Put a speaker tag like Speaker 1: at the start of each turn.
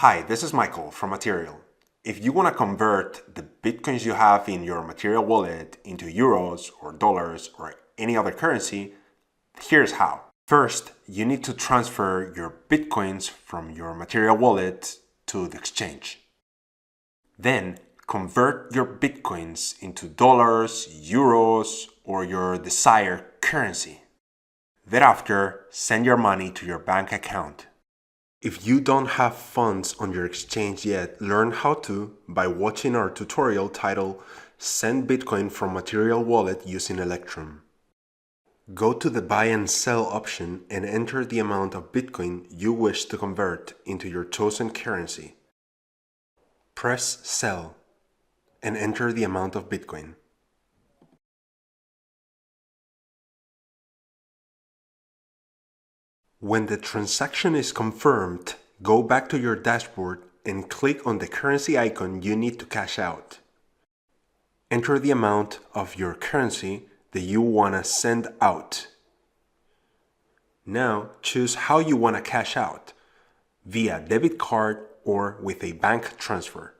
Speaker 1: Hi, this is Michael from Material. If you want to convert the Bitcoins you have in your Material wallet into euros or dollars or any other currency, here's how. First, you need to transfer your Bitcoins from your Material wallet to the exchange. Then, convert your Bitcoins into dollars, euros, or your desired currency. Thereafter, send your money to your bank account. If you don't have funds on your exchange yet, learn how to by watching our tutorial titled Send Bitcoin from Material Wallet using Electrum. Go to the Buy and Sell option and enter the amount of Bitcoin you wish to convert into your chosen currency. Press Sell and enter the amount of Bitcoin. When the transaction is confirmed, go back to your dashboard and click on the currency icon you need to cash out. Enter the amount of your currency that you want to send out. Now choose how you want to cash out, via debit card or with a bank transfer.